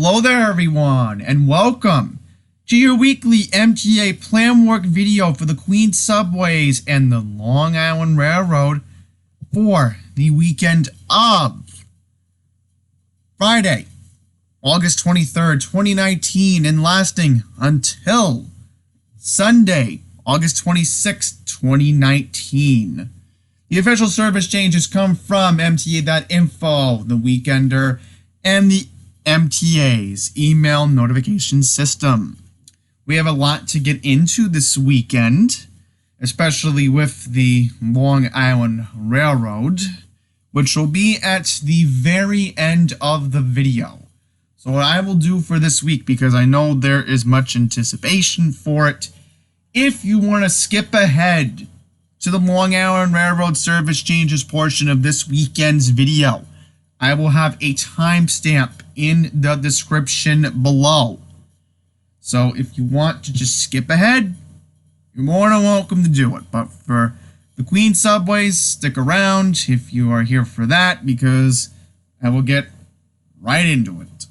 Hello there everyone, and welcome to your weekly MTA plan work video for the Queens Subways and the Long Island Railroad for the weekend of Friday, August 23rd, 2019, and lasting until Sunday, August 26th, 2019. The official service changes come from MTA.info, the Weekender, and the MTA's email notification system. We have a lot to get into this weekend, especially with the Long Island Railroad, which will be at the very end of the video. So what I will do for this week, because I know there is much anticipation for it, if you want to skip ahead to the Long Island Railroad service changes portion of this weekend's video, I will have a timestamp in the description below. So if you want to just skip ahead, you're more than welcome to do it. But for the Queens Subways, stick around if you are here for that, because I will get right into it.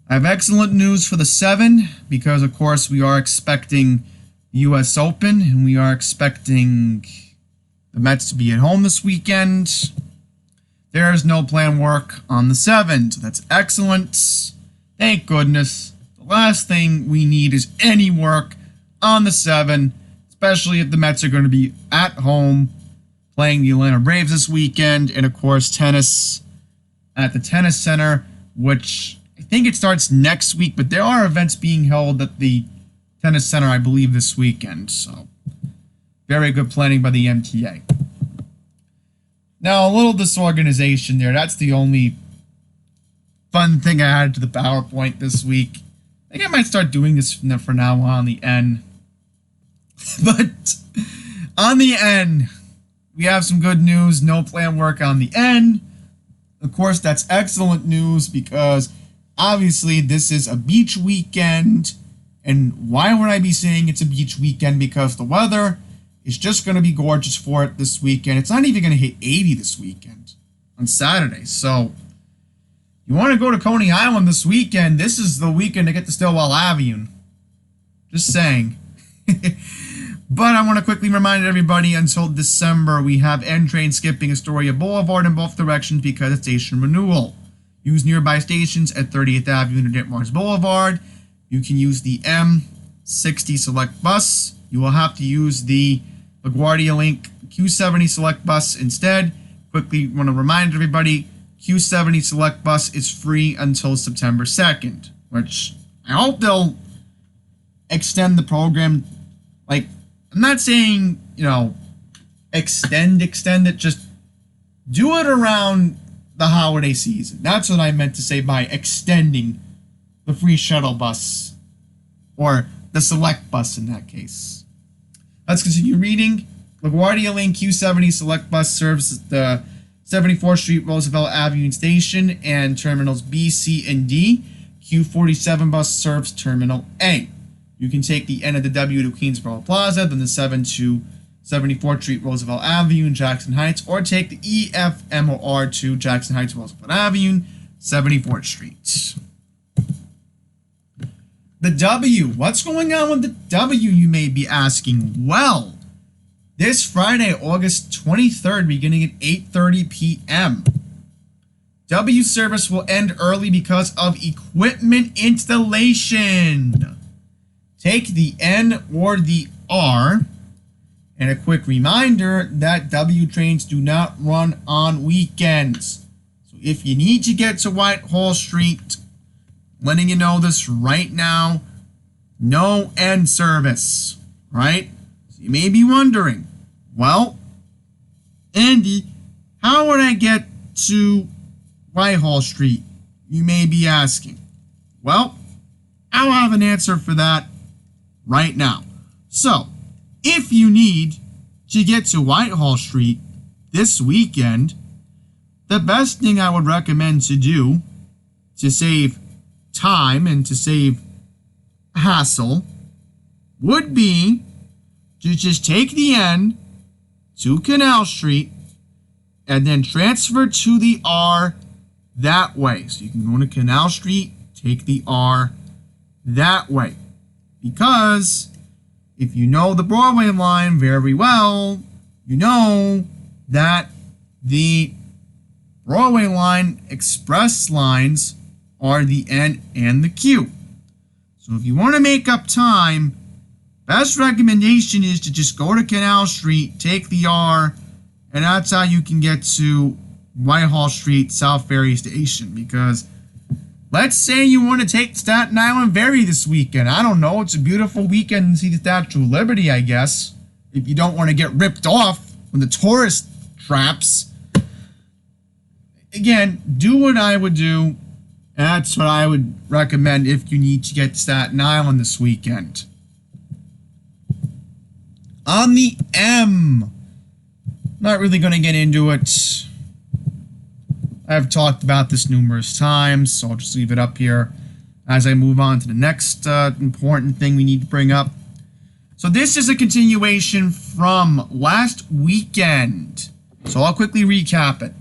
I have excellent news for the 7, because of course we are expecting the US Open, and we are expecting the Mets to be at home this weekend. There is no plan work on the 7, so that's excellent. Thank goodness. The last thing we need is any work on the 7, especially if the Mets are going to be at home playing the Atlanta Braves this weekend, and of course tennis at the Tennis Center, which I think it starts next week, but there are events being held at the Tennis Center, I believe, this weekend. So very good planning by the MTA. Now, a little disorganization there. That's the only fun thing I added to the PowerPoint this week. I think I might start doing this for now on the N. But on the N, we have some good news. No plan work on the N. Of course, that's excellent news, because obviously this is a beach weekend. And why would I be saying it's a beach weekend? Because the weather is just going to be gorgeous for it this weekend. It's not even going to hit 80 this weekend on Saturday. So you want to go to Coney Island this weekend, this is the weekend to get to Stillwell Avenue. Just saying. But I want to quickly remind everybody, until December, we have N train skipping Astoria Boulevard in both directions because it's station renewal. Use nearby stations at 30th Avenue and Ditmars Boulevard. You can use the M60 Select Bus. You will have to use the LaGuardia Link Q70 Select Bus instead. Quickly want to remind everybody, Q70 Select Bus is free until September 2nd, which I hope they'll extend the program. Like, I'm not saying, extend it, just do it around the holiday season. That's what I meant to say by extending the free shuttle bus, or the select bus in that case. Let's continue reading. LaGuardia Lane Q70 Select Bus serves the 74th Street Roosevelt Avenue Station and Terminals B, C, and D. Q47 bus serves Terminal A. You can take the N of the W to Queensboro Plaza, then the 7 to 74th Street Roosevelt Avenue in Jackson Heights, or take the E, F, M, or R to Jackson Heights Roosevelt Avenue, 74th Street. The W. What's going on with the W, you may be asking? Well, this Friday, August 23rd, beginning at 8:30 p.m., W service will end early because of equipment installation. Take the N or the R. And a quick reminder that W trains do not run on weekends. So if you need to get to Whitehall Street, letting you know this right now, no N service, right? So you may be wondering, well, Andy, how would I get to Whitehall Street? You may be asking. Well, I'll have an answer for that right now. So, if you need to get to Whitehall Street this weekend, the best thing I would recommend to do to save time and to save hassle would be to just take the N to Canal Street and then transfer to the R that way. So you can go to Canal Street, take the R that way. Because if you know the Broadway line very well, you know that the Broadway line express lines are the N and the Q. So if you want to make up time, best recommendation is to just go to Canal Street, take the R, and that's how you can get to Whitehall Street, South Ferry Station. Because let's say you want to take Staten Island Ferry this weekend. I don't know. It's a beautiful weekend to see the Statue of Liberty, I guess. If you don't want to get ripped off from the tourist traps. Again, do what I would do. That's what I would recommend if you need to get to Staten Island this weekend. On the M, not really going to get into it. I've talked about this numerous times, so I'll just leave it up here as I move on to the next important thing we need to bring up. So this is a continuation from last weekend. So I'll quickly recap it.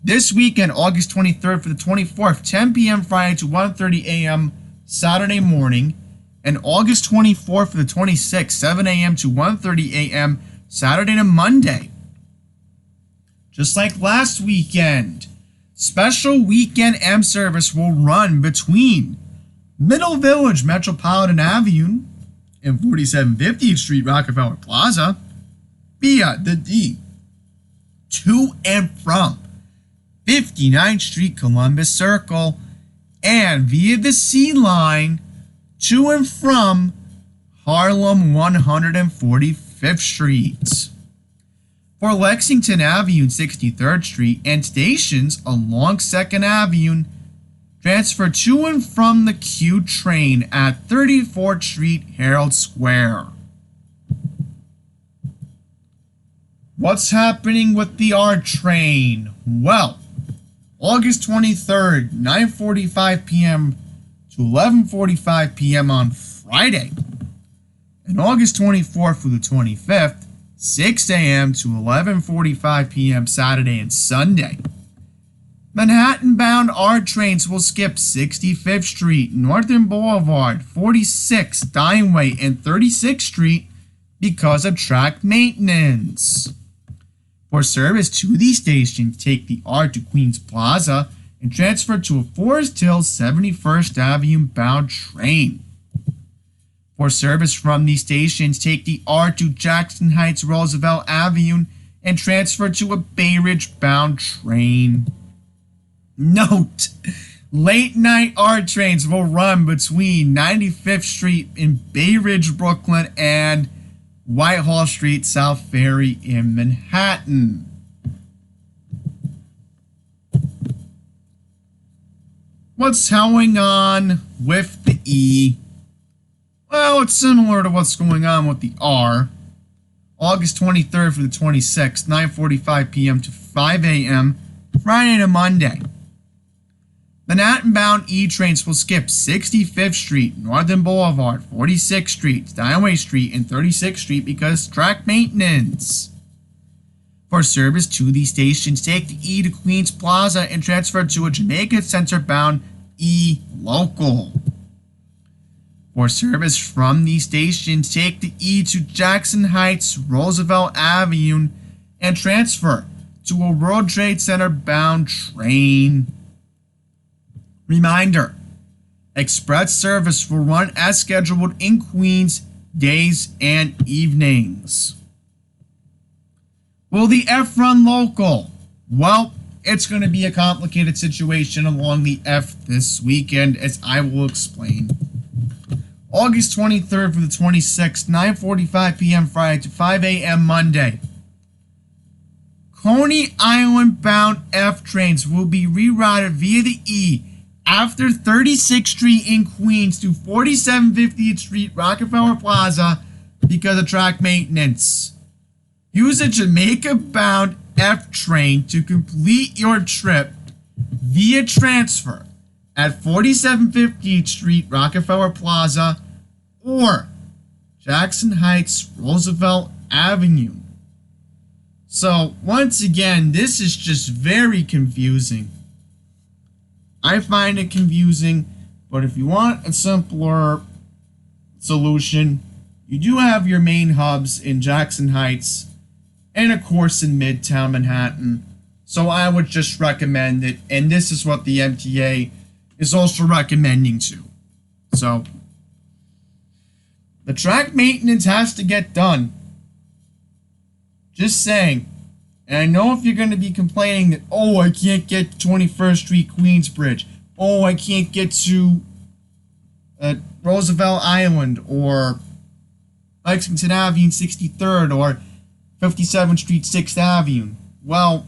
This weekend, August 23rd for the 24th, 10 p.m. Friday to 1:30 a.m. Saturday morning. And August 24th for the 26th, 7 a.m. to 1:30 a.m. Saturday to Monday. Just like last weekend, special weekend M service will run between Middle Village Metropolitan Avenue and 4750th Street Rockefeller Plaza via the D to and from 59th Street Columbus Circle and via the C line to and from Harlem 145th Street. For Lexington Avenue and 63rd Street and stations along 2nd Avenue, transfer to and from the Q train at 34th Street Herald Square. What's happening with the R train? Well, August 23rd, 9:45 p.m. to 11:45 p.m. on Friday. And August 24th through the 25th, 6 a.m. to 11:45 p.m. Saturday and Sunday. Manhattan-bound R trains will skip 65th Street, Northern Boulevard, 46th, Steinway, and 36th Street because of track maintenance. For service to these stations, take the R to Queens Plaza and transfer to a Forest Hills 71st Avenue bound train. For service from these stations, take the R to Jackson Heights Roosevelt Avenue and transfer to a Bay Ridge bound train. Note, late night R trains will run between 95th Street in Bay Ridge, Brooklyn and Whitehall Street, South Ferry in Manhattan. What's going on with the E? Well, it's similar to what's going on with the R. August 23rd for the 26th, 9:45 p.m. to 5 a.m. Friday to Monday. Manhattan-bound E trains will skip 65th Street, Northern Boulevard, 46th Street, Steinway Street, and 36th Street because track maintenance. For service to these stations, take the E to Queens Plaza and transfer to a Jamaica Center-bound E local. For service from these stations, take the E to Jackson Heights, Roosevelt Avenue, and transfer to a World Trade Center-bound train. Reminder, express service will run as scheduled in Queens days and evenings. Will the F run local? Well, it's going to be a complicated situation along the F this weekend, as I will explain. August 23rd for the 26th, 9:45 p.m. Friday to 5 a.m. Monday. Coney Island bound F trains will be rerouted via the E after 36th Street in Queens to 4750th Street Rockefeller Plaza because of track maintenance. Use a Jamaica-bound F train to complete your trip via transfer at 4750th Street Rockefeller Plaza or Jackson Heights Roosevelt Avenue. So once again, this is just very confusing. I find it confusing, but if you want a simpler solution, you do have your main hubs in Jackson Heights and of course in Midtown Manhattan. So I would just recommend it, and this is what the MTA is also recommending too. So the track maintenance has to get done. Just saying. And I know if you're going to be complaining that, oh, I can't get to 21st Street Queensbridge. Oh, I can't get to Roosevelt Island or Lexington Avenue 63rd or 57th Street 6th Avenue. Well,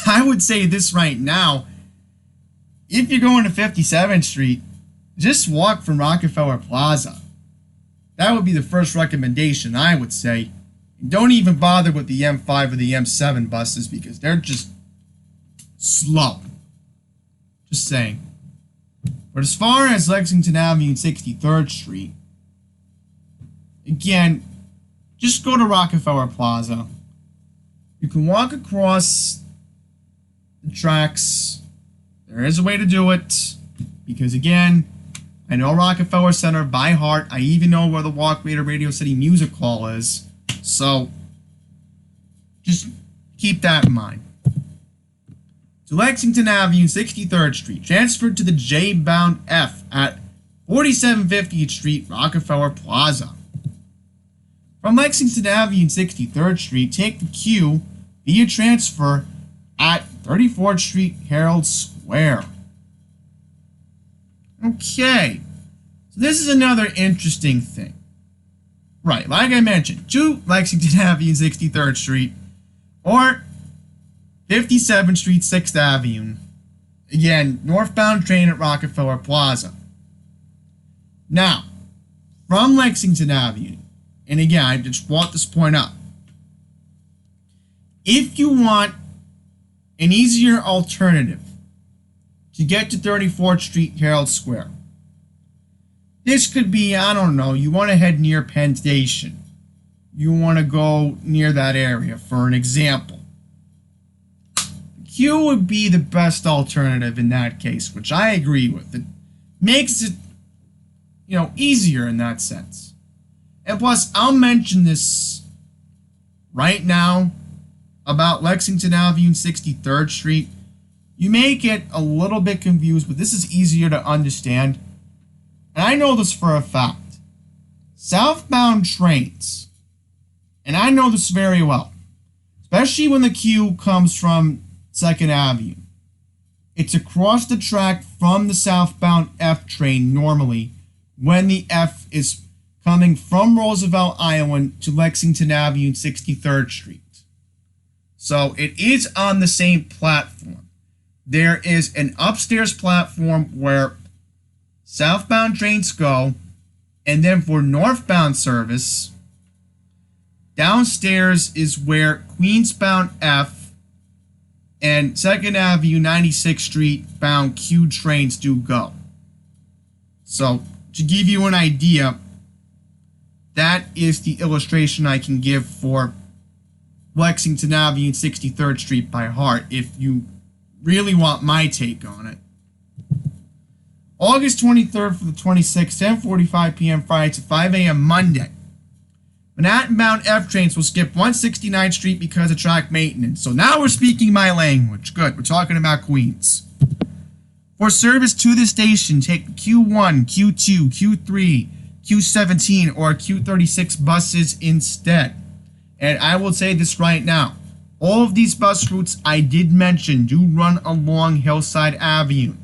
I would say this right now. If you're going to 57th Street, just walk from Rockefeller Plaza. That would be the first recommendation, I would say. Don't even bother with the M5 or the M7 buses because they're just slow. Just saying. But as far as Lexington Avenue and 63rd Street, again, just go to Rockefeller Plaza. You can walk across the tracks. There is a way to do it because, again, I know Rockefeller Center by heart. I even know where the Walkway to Radio City Music Hall is. So, just keep that in mind. To Lexington Avenue, 63rd Street, transferred to the J-bound F at 4750th Street, Rockefeller Plaza. From Lexington Avenue, 63rd Street, take the Q via transfer at 34th Street, Herald Square. Okay, so this is another interesting thing. Right, like I mentioned, to Lexington Avenue, 63rd Street, or 57th Street, 6th Avenue. Again, northbound train at Rockefeller Plaza. Now, from Lexington Avenue, and again, I just brought this point up. If you want an easier alternative to get to 34th Street, Herald Square, this could be, I don't know, you want to head near Penn Station. You want to go near that area, for an example. Q would be the best alternative in that case, which I agree with. It makes it, easier in that sense. And plus, I'll mention this right now about Lexington Avenue and 63rd Street. You may get a little bit confused, but this is easier to understand. And I know this for a fact. Southbound trains, and I know this very well, especially when the Q comes from 2nd Avenue. It's across the track from the southbound F train normally when the F is coming from Roosevelt Island to Lexington Avenue and 63rd Street. So it is on the same platform. There is an upstairs platform where southbound trains go, and then for northbound service, downstairs is where Queensbound F and 2nd Avenue 96th Street bound Q trains do go. So, to give you an idea, that is the illustration I can give for Lexington Avenue and 63rd Street by heart if you really want my take on it. August 23rd for the 26th, 10:45 p.m. Friday to 5 a.m. Monday. Manhattan-bound F trains will skip 169th Street because of track maintenance. So now we're speaking my language. Good, we're talking about Queens. For service to the station, take Q1, Q2, Q3, Q17, or Q36 buses instead. And I will say this right now. All of these bus routes I did mention do run along Hillside Avenue.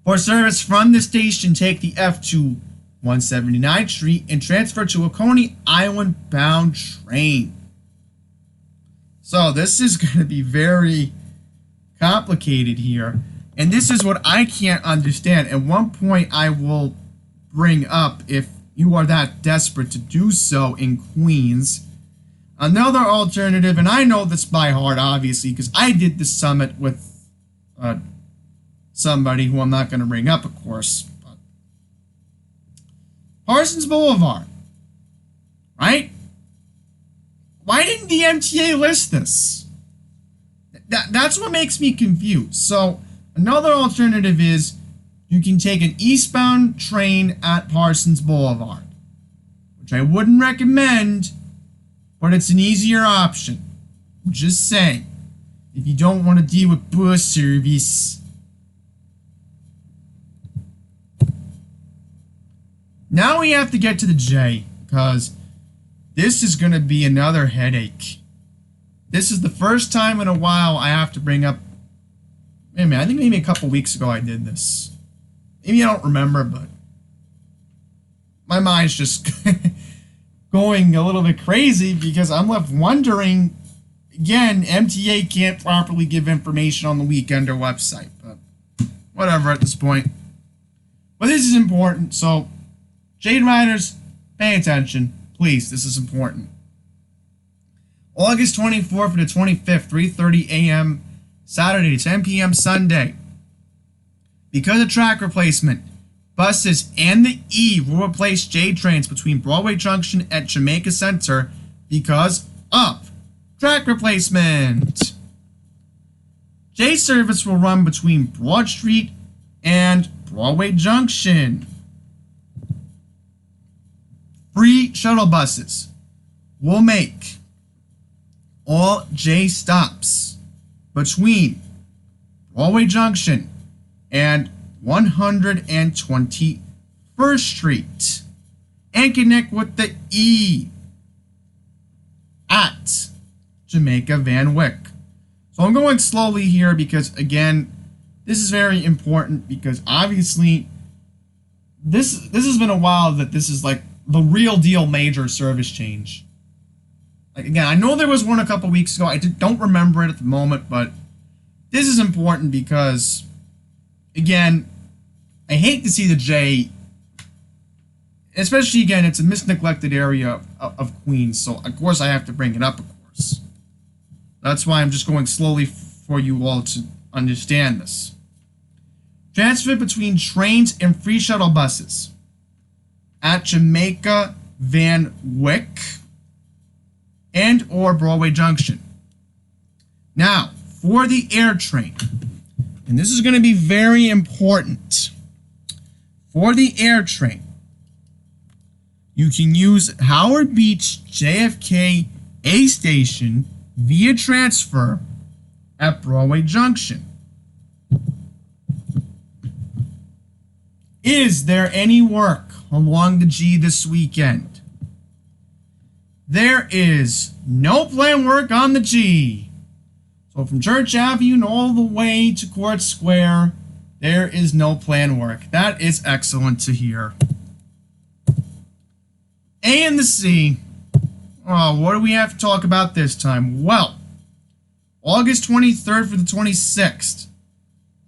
For service from the station, take the F to 179th Street and transfer to a Coney Island bound train. So this is going to be very complicated here. And this is what I can't understand. At one point I will bring up, if you are that desperate to do so in Queens, another alternative, and I know this by heart obviously because I did this summit with somebody who I'm not going to bring up, of course. But Parsons Boulevard, right? Why didn't the MTA list this? that's what makes me confused. So another alternative is you can take an eastbound train at Parsons Boulevard, which I wouldn't recommend, but it's an easier option. Just saying, if you don't want to deal with bus service. Now we have to get to the J, because this is going to be another headache. This is the first time in a while I have to bring up... Wait a minute, I think maybe a couple weeks ago I did this. Maybe I don't remember, but... my mind's just going a little bit crazy because I'm left wondering... Again, MTA can't properly give information on the Weekender website, but whatever at this point. But this is important, so Jade Riders, pay attention. Please, this is important. August 24th to the 25th, 3:30 a.m. Saturday to 10 p.m. Sunday. Because of track replacement, buses and the E will replace J trains between Broadway Junction at Jamaica Center because of track replacement. J service will run between Broad Street and Broadway Junction. Free shuttle buses will make all J stops between Broadway Junction and 121st Street and connect with the E at Jamaica Van Wyck. So I'm going slowly here because, again, this is very important because obviously this has been a while that this is like the real deal major service change. Like, again, I know there was one a couple weeks ago. I don't remember it at the moment, but this is important because, again, I hate to see the J, especially, again, it's a misneglected area of Queens, so of course I have to bring it up, of course. That's why I'm just going slowly for you all to understand this. Transfer between trains and free shuttle buses at Jamaica Van Wyck and or Broadway Junction. Now, for the air train, and this is going to be very important. For the air train, you can use Howard Beach JFK A station via transfer at Broadway Junction. Is there any work along the G this weekend? There is no planned work on the G. So from Church Avenue all the way to Court Square, there is no planned work. That is excellent to hear. A and the C. Oh, what do we have to talk about this time? Well, August 23rd for the 26th,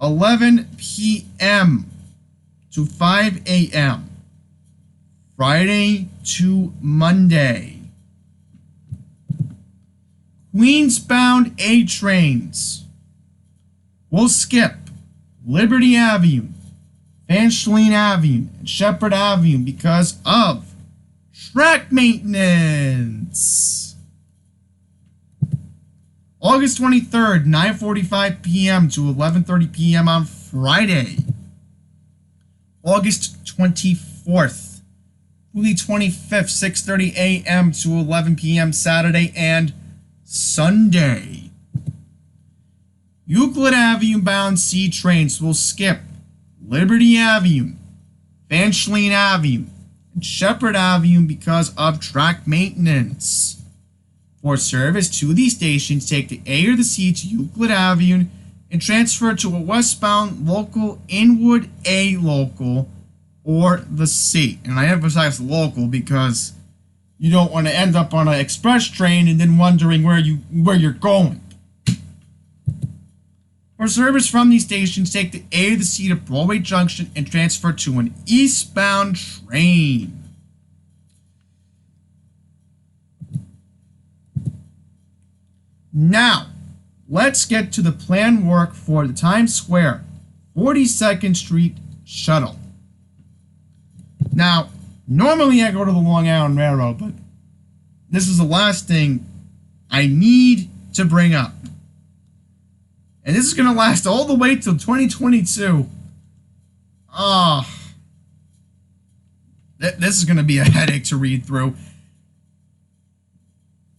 11 p.m. to 5 a.m. Friday to Monday. Queens-bound A trains will skip Liberty Avenue, Evangeline Avenue, and Shepherd Avenue because of track maintenance. August 23rd, 9:45 p.m. to 11:30 p.m. on Friday. August 24th through the 25th, 6:30 a.m. to 11 p.m. Saturday and Sunday. Euclid Avenue bound C trains will skip Liberty Avenue, Evangeline Avenue, and Shepherd Avenue because of track maintenance. For service to these stations, take the A or the C to Euclid Avenue and transfer to a westbound local Inwood A local or the C. And I emphasize local because you don't want to end up on an express train and then wondering where you're going. For service from these stations, take the A or the C to Broadway Junction and transfer to an eastbound train. Now, let's get to the planned work for the Times Square 42nd Street shuttle. Now, normally I go to the Long Island Railroad, but this is the last thing I need to bring up. And this is going to last all the way till 2022. This is going to be a headache to read through.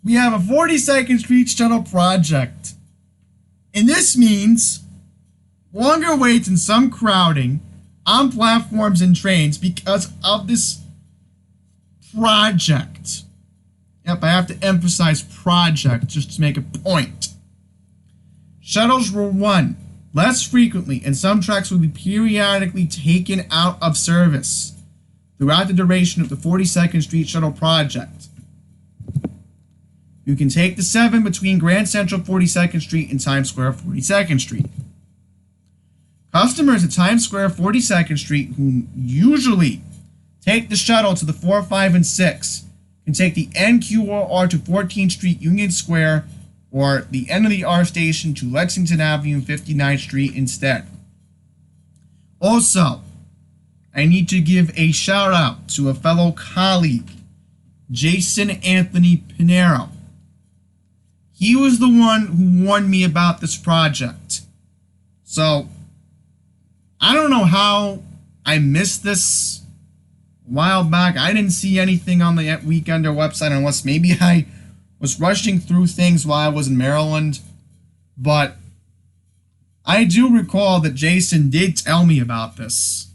We have a 42nd Street Shuttle project. And this means longer waits and some crowding on platforms and trains because of this project. Yep, I have to emphasize project just to make a point. Shuttles will run less frequently, and some tracks will be periodically taken out of service throughout the duration of the 42nd Street Shuttle project. You can take the 7 between Grand Central 42nd Street and Times Square 42nd Street. Customers at Times Square 42nd Street who usually take the shuttle to the 4, 5, and 6 can take the NQRR to 14th Street Union Square or the end of the R station to Lexington Avenue and 59th Street instead. Also, I need to give a shout out to a fellow colleague, Jason Anthony Pinero. He was the one who warned me about this project. So, I don't know how I missed this a while back. I didn't see anything on the Weekender website unless maybe I was rushing through things while I was in Maryland. But I do recall that Jason did tell me about this.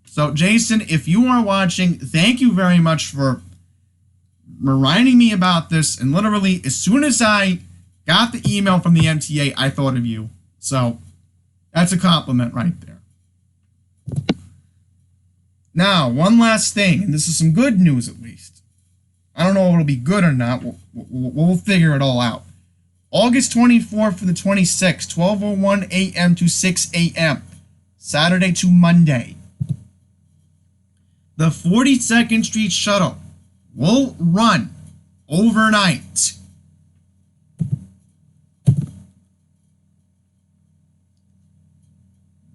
So, Jason, if you are watching, thank you very much for reminding me about this. And literally, as soon as I got the email from the MTA, I thought of you. So, that's a compliment right there. Now, one last thing, and this is some good news at least. I don't know if it'll be good or not. We'll figure it all out. August 24th to the 26th, 12:01 a.m. to 6 a.m., Saturday to Monday. The 42nd Street Shuttle will run overnight.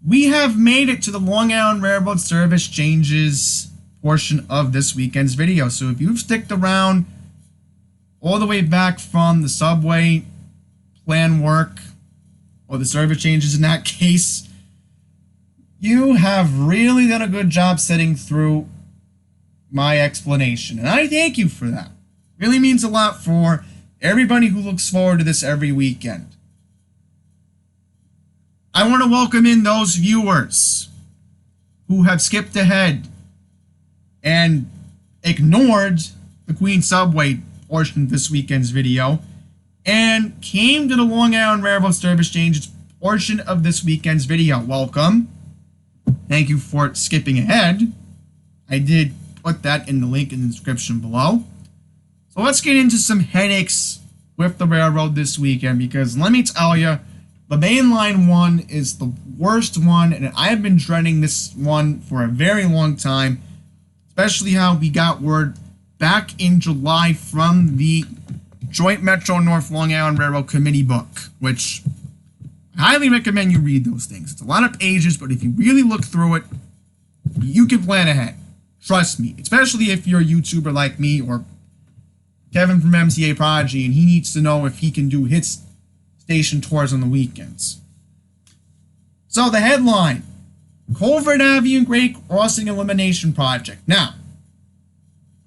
We have made it to the Long Island Railroad service changes portion of this weekend's video. So if you've sticked around all the way back from the subway plan work, or the service changes in that case, you have really done a good job sitting through my explanation. And I thank you for that. It really means a lot for everybody who looks forward to this every weekend. I want to welcome in those viewers who have skipped ahead and ignored the Queen Subway portion of this weekend's video and came to the Long Island Railroad service changes portion of this weekend's video. Welcome. Thank you for skipping ahead. I did put that in the link in the description below. So let's get into some headaches with the railroad this weekend, because let me tell you, the main line one is the worst one, and I have been dreading this one for a very long time, especially how we got word back in July from the Joint Metro North Long Island Railroad Committee book, which I highly recommend you read those things. It's a lot of pages, but if you really look through it, you can plan ahead. Trust me, especially if you're a YouTuber like me or Kevin from MTA Prodigy, and he needs to know if he can do his station tours on the weekends. So the headline, Culvert Avenue Great Crossing Elimination Project. Now,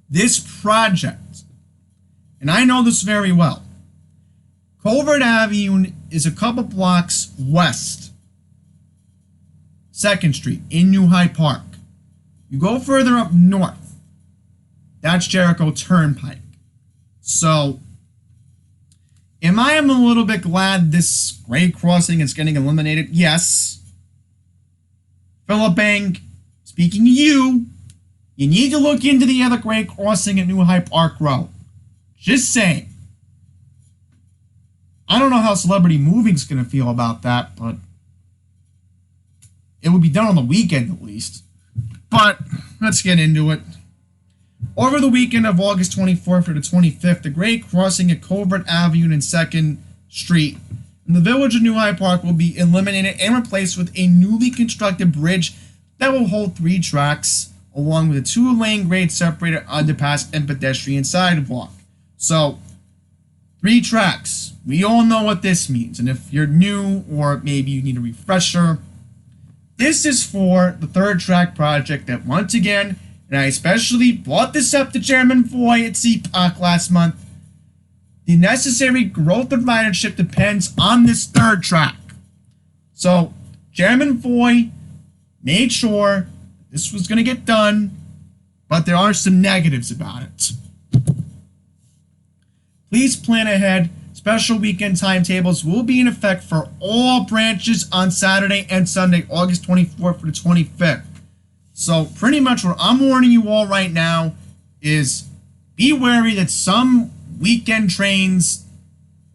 this project, and I know this very well, Culvert Avenue is a couple blocks west, 2nd Street in New Hyde Park. You go further up north, that's Jericho Turnpike. So, am I a little bit glad this grade crossing is getting eliminated? Yes. Philip Bank, speaking to you, you need to look into the other grade crossing at New Hyde Park Road. Just saying. I don't know how Celebrity Moving's going to feel about that, but it would be done on the weekend at least. But let's get into it. Over the weekend of August 24th to the 25th, the grade crossing at Culvert Avenue and 2nd Street in the village of New Hyde Park will be eliminated and replaced with a newly constructed bridge that will hold 3 tracks, along with a 2-lane grade separated underpass and pedestrian sidewalk. So, 3 tracks. We all know what this means. And if you're new or maybe you need a refresher, this is for the 3rd track project that once again, and I especially brought this up to Chairman Foy at CPOC last month, the necessary growth of ridership depends on this 3rd track. So Chairman Foy made sure this was going to get done, but there are some negatives about it. Please plan ahead. Special weekend timetables will be in effect for all branches on Saturday and Sunday, August 24th to the 25th. So pretty much what I'm warning you all right now is be wary that some weekend trains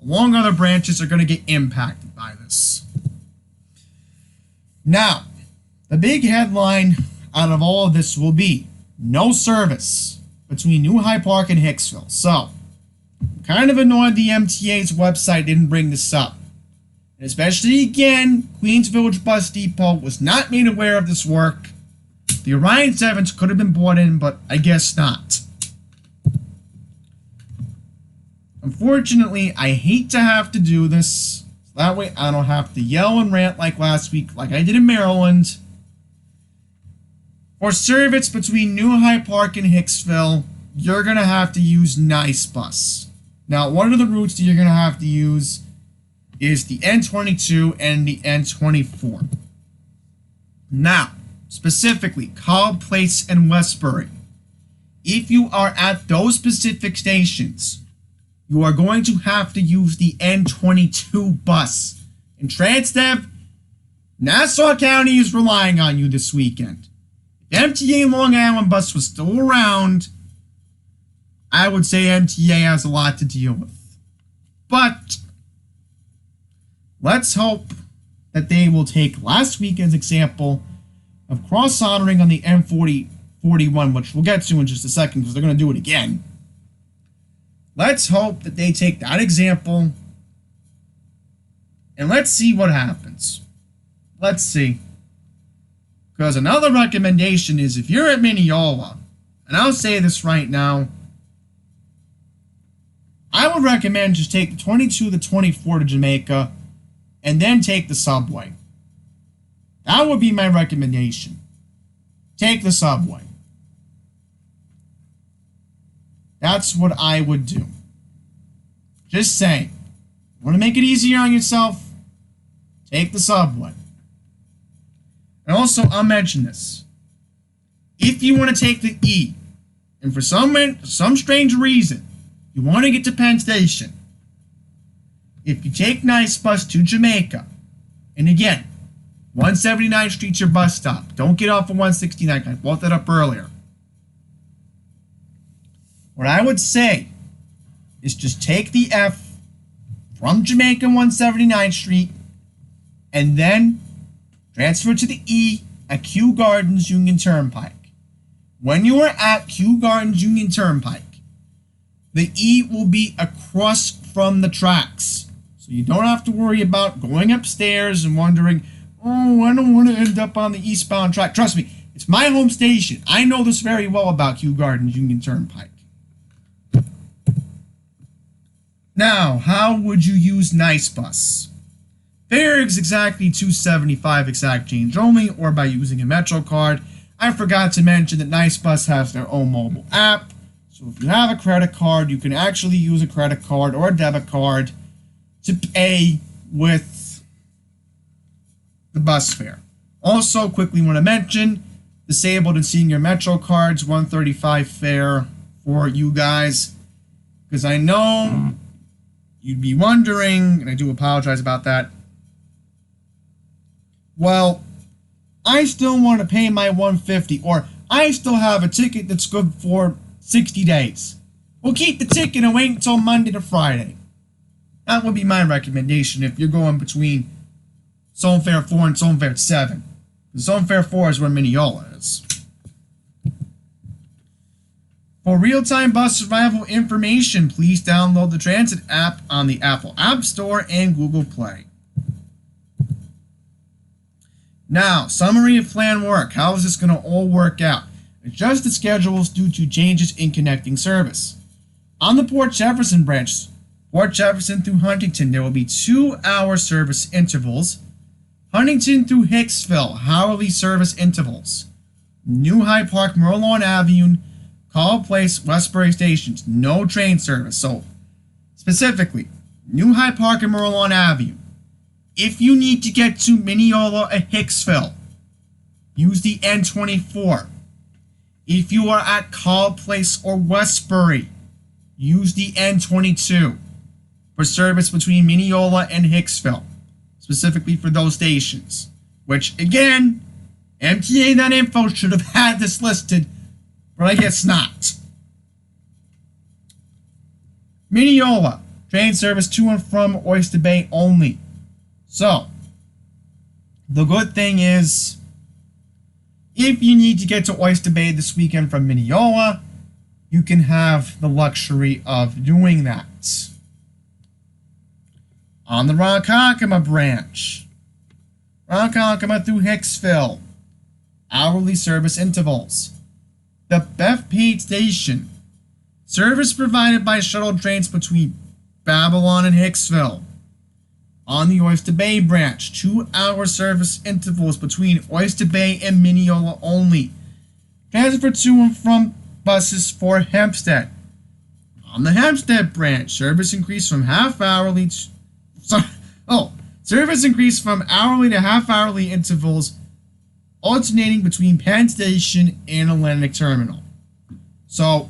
along other branches are going to get impacted by this. Now, the big headline out of all of this will be no service between New Hyde Park and Hicksville. So, I'm kind of annoyed the MTA's website didn't bring this up. And especially again, Queens Village Bus Depot was not made aware of this work. The Orion 7s could have been brought in, but I guess not. Unfortunately, I hate to have to do this. So that way I don't have to yell and rant like last week, like I did in Maryland. For service between New Hyde Park and Hicksville, you're going to have to use Nice Bus. Now, one of the routes that you're going to have to use is the N22 and the N24. Now, specifically, Cobb Place and Westbury. If you are at those specific stations, you are going to have to use the N22 bus. And TransDev, Nassau County is relying on you this weekend. If MTA Long Island bus was still around, I would say MTA has a lot to deal with. But let's hope that they will take last weekend's example of cross-soldering on the M41, which we'll get to in just a second because they're going to do it again. Let's hope that they take that example and let's see what happens. Let's see. Because another recommendation is if you're at Mineola, and I'll say this right now, I would recommend just take the 22 to 24 to Jamaica and then take the subway. That would be my recommendation. Take the subway. That's what I would do. Just saying. Want to make it easier on yourself? Take the subway. And also, I'll mention this. If you want to take the E, and for some strange reason, you want to get to Penn Station, if you take Nice Bus to Jamaica, and again, 179th Street's your bus stop. Don't get off of 169. I brought that up earlier. What I would say is just take the F from Jamaica 179th Street and then transfer to the E at Kew Gardens Union Turnpike. When you are at Kew Gardens Union Turnpike, the E will be across from the tracks. So you don't have to worry about going upstairs and wondering, oh, I don't want to end up on the eastbound track. Trust me, it's my home station. I know this very well about Kew Gardens Union Turnpike. Now, how would you use Nice Bus? Fare is exactly $2.75 exact change only, or by using a Metro card. I forgot to mention that Nice Bus has their own mobile app. So if you have a credit card, you can actually use a credit card or a debit card to pay with the bus fare. Also, quickly want to mention, disabled and senior Metro cards, $135 fare for you guys. Because I know you'd be wondering, and I do apologize about that. Well, I still want to pay my $150, or I still have a ticket that's good for 60 days. Well, keep the ticket and wait until Monday to Friday. That would be my recommendation if you're going between Zone Fare 4 and Zone Fare 7. Zone Fare 4 is where Mineola is. For real-time bus arrival information, please download the Transit app on the Apple App Store and Google Play. Now, summary of planned work. How is this going to all work out? Adjust the schedules due to changes in connecting service. On the Port Jefferson branch, Port Jefferson through Huntington, there will be 2-hour service intervals. Huntington through Hicksville, hourly service intervals. New Hyde Park, Merlawn Avenue, Call Place, Westbury stations, no train service. So, specifically, New Hyde Park and Merlawn Avenue. If you need to get to Mineola or Hicksville, use the N24. If you are at Call Place or Westbury, use the N22 for service between Mineola and Hicksville, specifically for those stations. Which, again, MTA.info should have had this listed, but I guess not. Mineola, train service to and from Oyster Bay only. So, the good thing is, if you need to get to Oyster Bay this weekend from Mineola, you can have the luxury of doing that. On the Ronkonkoma branch, Ronkonkoma through Hicksville, hourly service intervals. The Bethpage Station, service provided by shuttle trains between Babylon and Hicksville. On the Oyster Bay branch, 2-hour service intervals between Oyster Bay and Mineola only. Transfer to and from buses for Hempstead. On the Hempstead branch, service increased from half-hourly service increased from hourly to half-hourly intervals, alternating between Penn Station and Atlantic Terminal. So,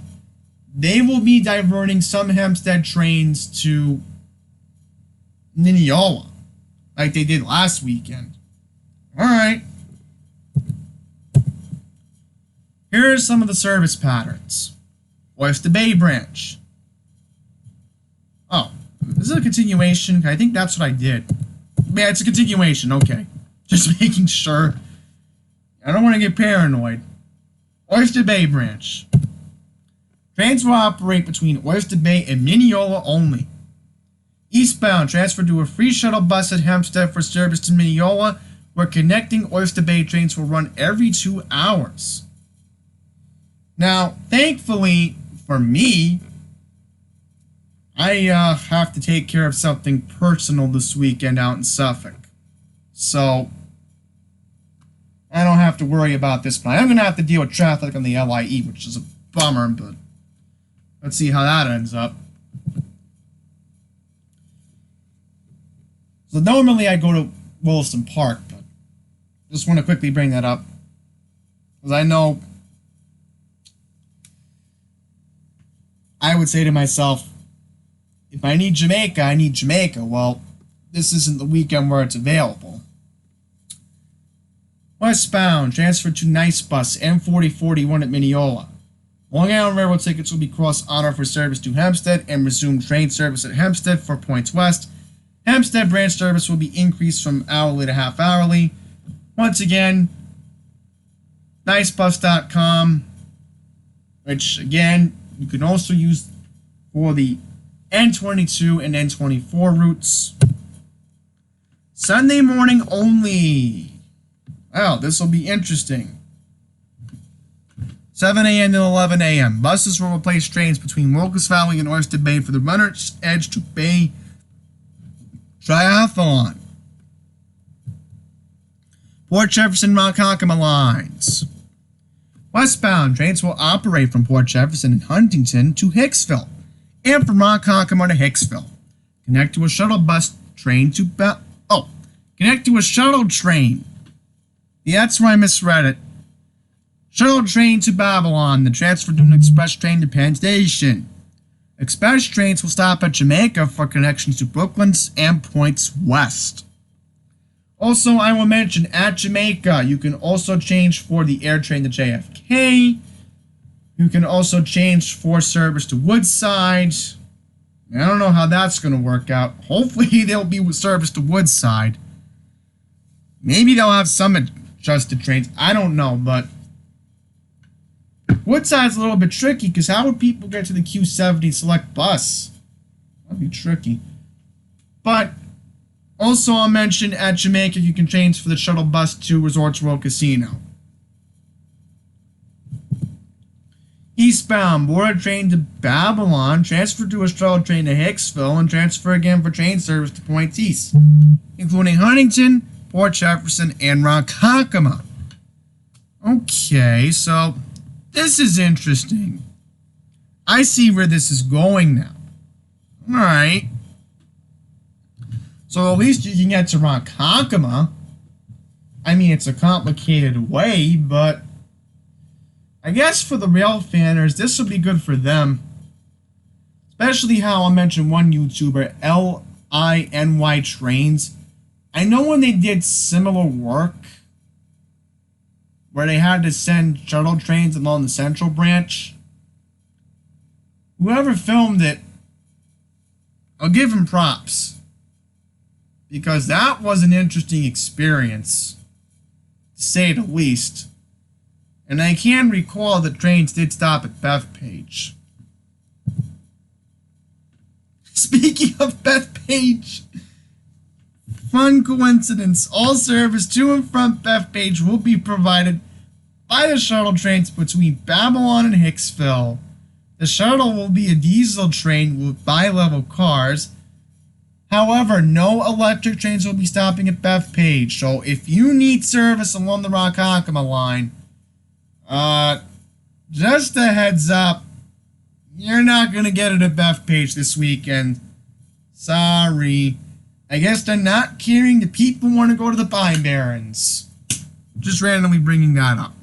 they will be diverting some Hempstead trains to Mineola, like they did last weekend. Alright. Here are some of the service patterns. Oyster Bay branch. Oh, this is a continuation. I think that's what I did. Yeah, it's a continuation. Okay. Just making sure. I don't want to get paranoid. Oyster Bay branch. Trains will operate between Oyster Bay and Mineola only. Eastbound, transfer to a free shuttle bus at Hempstead for service to Mineola, where connecting Oyster Bay trains will run every 2 hours. Now, thankfully for me, I have to take care of something personal this weekend out in Suffolk. So, I don't have to worry about this, but I am going to have to deal with traffic on the LIE, which is a bummer, but let's see how that ends up. So normally I go to Wilson Park, but just want to quickly bring that up, because I know I would say to myself, if I need Jamaica, I need Jamaica. Well, this isn't the weekend where it's available. Westbound, transfer to Nice Bus, M4041 at Mineola. Long Island Railroad tickets will be cross-honor for service to Hempstead and resume train service at Hempstead for points west. Hempstead branch service will be increased from hourly to half-hourly. Once again, nicebus.com, which, again, you can also use for the N22 and N24 routes. Sunday morning only. Wow, this will be interesting. 7 a.m. to 11 a.m. Buses will replace trains between Locust Valley and Oyster Bay for the Runner's Edge to Bay Triathlon. Port Jefferson Ronkonkoma lines. Westbound trains will operate from Port Jefferson and Huntington to Hicksville and from Ronkonkoma to Hicksville. Connect to a shuttle bus train to connect to a shuttle train. Yeah, that's where I misread it. Shuttle train to Babylon, then transfer to an express train to Penn Station. Express trains will stop at Jamaica for connections to Brooklands and points west. Also, I will mention, at Jamaica, you can also change for the air train to JFK. You can also change for service to Woodside. I don't know how that's going to work out. Hopefully, there'll be service to Woodside. Maybe they'll have some adjusted trains. I don't know, but Woodside's a little bit tricky, because how would people get to the Q70 select bus? That'd be tricky. But also I'll mention, at Jamaica you can change for the shuttle bus to Resorts World Casino. Eastbound, board a train to Babylon, transfer to a shuttle train to Hicksville, and transfer again for train service to points east, including Huntington, Port Jefferson, and Ronkonkoma. Okay, so this is interesting. I see where this is going now. Alright. So at least you can get to Ronkonkoma. I mean, it's a complicated way, but I guess for the rail fanners, this will be good for them. Especially how I mentioned one YouTuber, LINY Trains. I know when they did similar work, where they had to send shuttle trains along the Central Branch, whoever filmed it, I'll give him props. Because that was an interesting experience, to say the least. And I can recall that trains did stop at Bethpage. Speaking of Bethpage, fun coincidence, all service to and from Bethpage will be provided by the shuttle trains between Babylon and Hicksville. The shuttle will be a diesel train with bi-level cars. However, no electric trains will be stopping at Bethpage, so if you need service along the Ronkonkoma line, just a heads up, you're not going to get it at Bethpage this weekend. Sorry. I guess they're not caring the people want to go to the Pine Barrens. Just randomly bringing that up.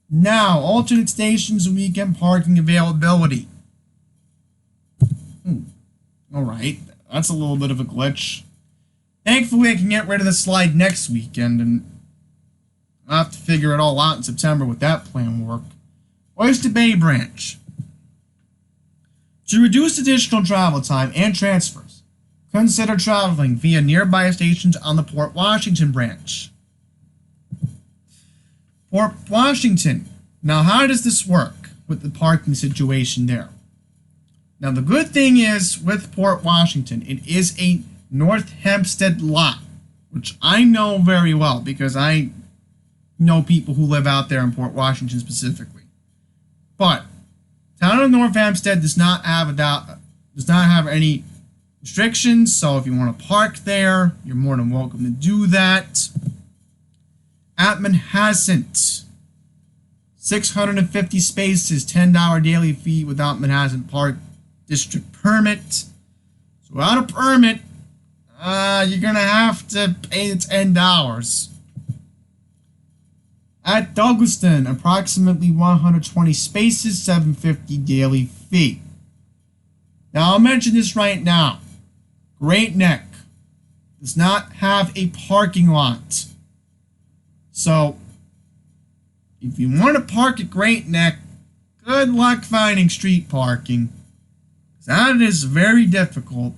Now, alternate stations and weekend parking availability. Alright, that's a little bit of a glitch. Thankfully, I can get rid of the slide next weekend, and I'll have to figure it all out in September with that plan work. Oyster Bay Branch. To reduce additional travel time and transfers, consider traveling via nearby stations on the Port Washington branch. Port Washington. Now, how does this work with the parking situation there? Now, the good thing is, with Port Washington, it is a North Hempstead lot, which I know very well because I know people who live out there in Port Washington specifically. But town of North Hempstead does not have any restrictions, so if you want to park there, you're more than welcome to do that. At Manhasset, 650 spaces, $10 daily fee without Manhasset Park District permit. So without a permit, you're gonna have to pay the $10. At Douglaston, approximately 120 spaces, $7.50 daily fee. Now I'll mention this right now. Great Neck does not have a parking lot. So if you want to park at Great Neck, good luck finding street parking. That is very difficult.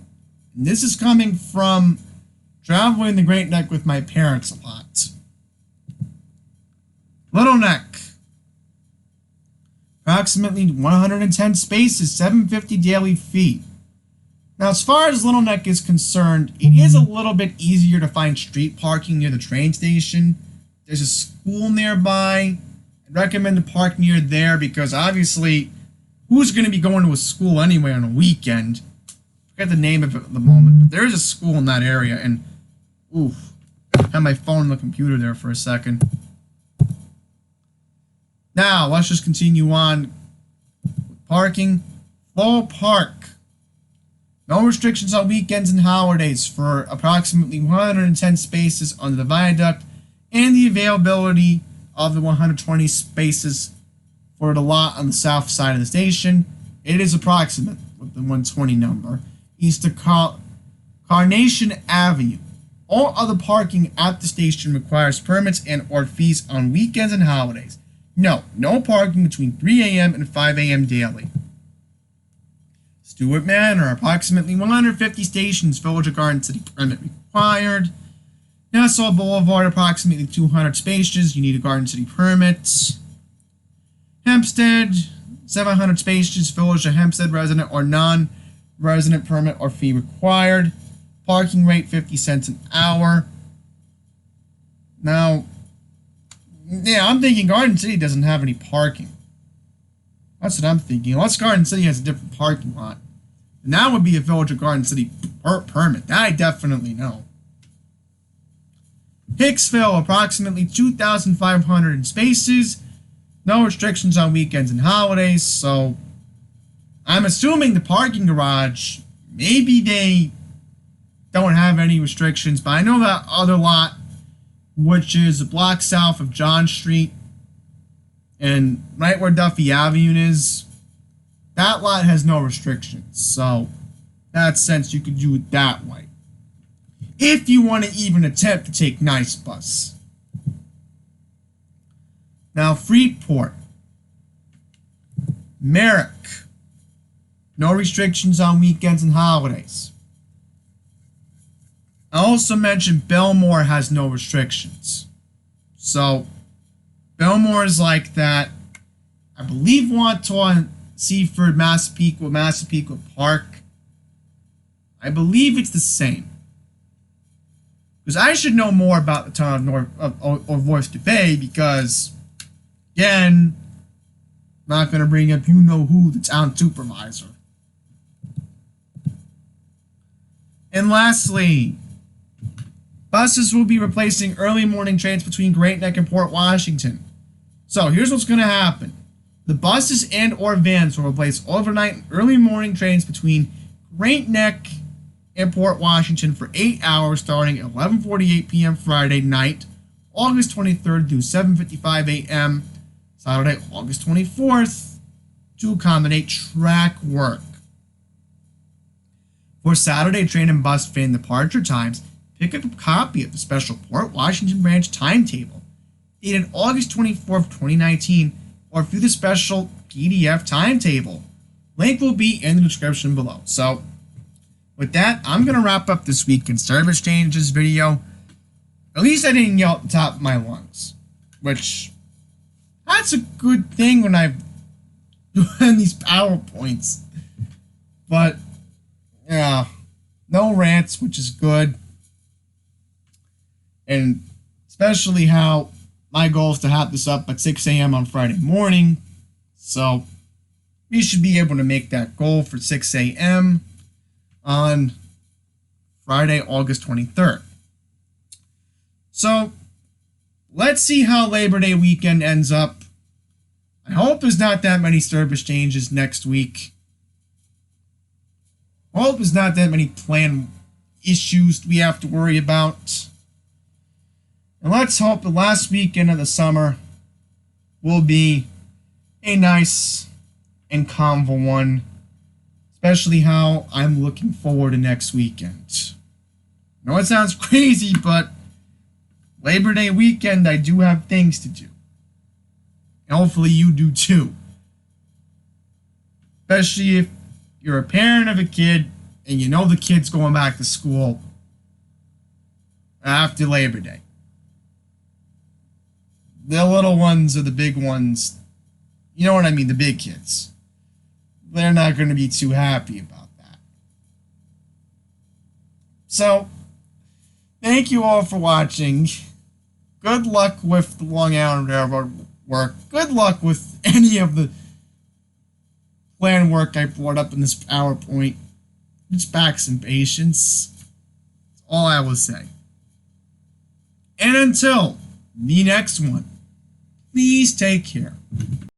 And this is coming from traveling the Great Neck with my parents a lot. Little Neck. Approximately 110 spaces, $7.50 daily fee. Now, as far as Little Neck is concerned, it is a little bit easier to find street parking near the train station. There's a school nearby. I'd recommend to park near there because obviously, who's going to be going to a school anyway on a weekend? I forget the name of it at the moment, but there is a school in that area, and oof, I had my phone on the computer there for a second. Now, let's just continue on with parking. Flow Park. No restrictions on weekends and holidays for approximately 110 spaces on the viaduct and the availability of the 120 spaces for the lot on the south side of the station. It is approximate with the 120 number. East of Carnation Avenue. All other parking at the station requires permits and or fees on weekends and holidays. No parking between 3 a.m. and 5 a.m. daily. Stewart Manor, approximately 150 stations, Village of Garden City permit required. Nassau Boulevard, approximately 200 spaces, you need a Garden City permit. Hempstead, 700 spaces, Village of Hempstead resident or non-resident permit or fee required. Parking rate 50 cents an hour. Now, Yeah, I'm thinking Garden City doesn't have any parking. That's what I'm thinking. Unless Garden City has a different parking lot. And that would be a Village of Garden City permit. That I definitely know. Hicksville, approximately 2,500 spaces. No restrictions on weekends and holidays. So, I'm assuming the parking garage, maybe they don't have any restrictions. But I know that other lot, which is a block south of John Street and right where Duffy Avenue is, that lot has no restrictions. So, in that sense, you could do it that way. If you want to even attempt to take Nice Bus. Now, Freeport. Merrick. No restrictions on weekends and holidays. I also mentioned Belmore has no restrictions. So, Belmore is like that. I believe Wauwatosa, Seaford, Massapequa Park. I believe it's the same. Because I should know more about the town of Oyster Bay because, again, I'm not going to bring up you-know-who, the town supervisor. And lastly, buses will be replacing early morning trains between Great Neck and Port Washington. So here's what's going to happen. The buses and or vans will replace overnight and early morning trains between Great Neck and Port Washington for 8 hours starting at 11:48 p.m. Friday night, August 23rd through 7:55 a.m. Saturday, August 24th to accommodate track work. For Saturday train and bus van departure times, pick up a copy of the special Port Washington branch timetable dated August 24th, 2019, or view the special PDF timetable. Link will be in the description below. So, with that, I'm going to wrap up this week in service changes video. At least I didn't yell at the top of my lungs, which, that's a good thing when I'm doing these PowerPoints. But, yeah, no rants, which is good. And especially how my goal is to have this up at 6 a.m. on Friday morning. So, we should be able to make that goal for 6 a.m. on Friday, August 23rd. So, let's see how Labor Day weekend ends up. I hope there's not that many service changes next week. I hope there's not that many plan issues we have to worry about. And let's hope the last weekend of the summer will be a nice and calm one. Especially how I'm looking forward to next weekend. I know it sounds crazy, but Labor Day weekend, I do have things to do. And hopefully you do too. Especially if you're a parent of a kid and you know the kid's going back to school after Labor Day. The little ones or the big ones, you know what I mean, the big kids. They're not going to be too happy about that. So, thank you all for watching. Good luck with the Long Island Railroad work. Good luck with any of the plan work I brought up in this PowerPoint. Just back some patience. That's all I will say. And until the next one, please take care.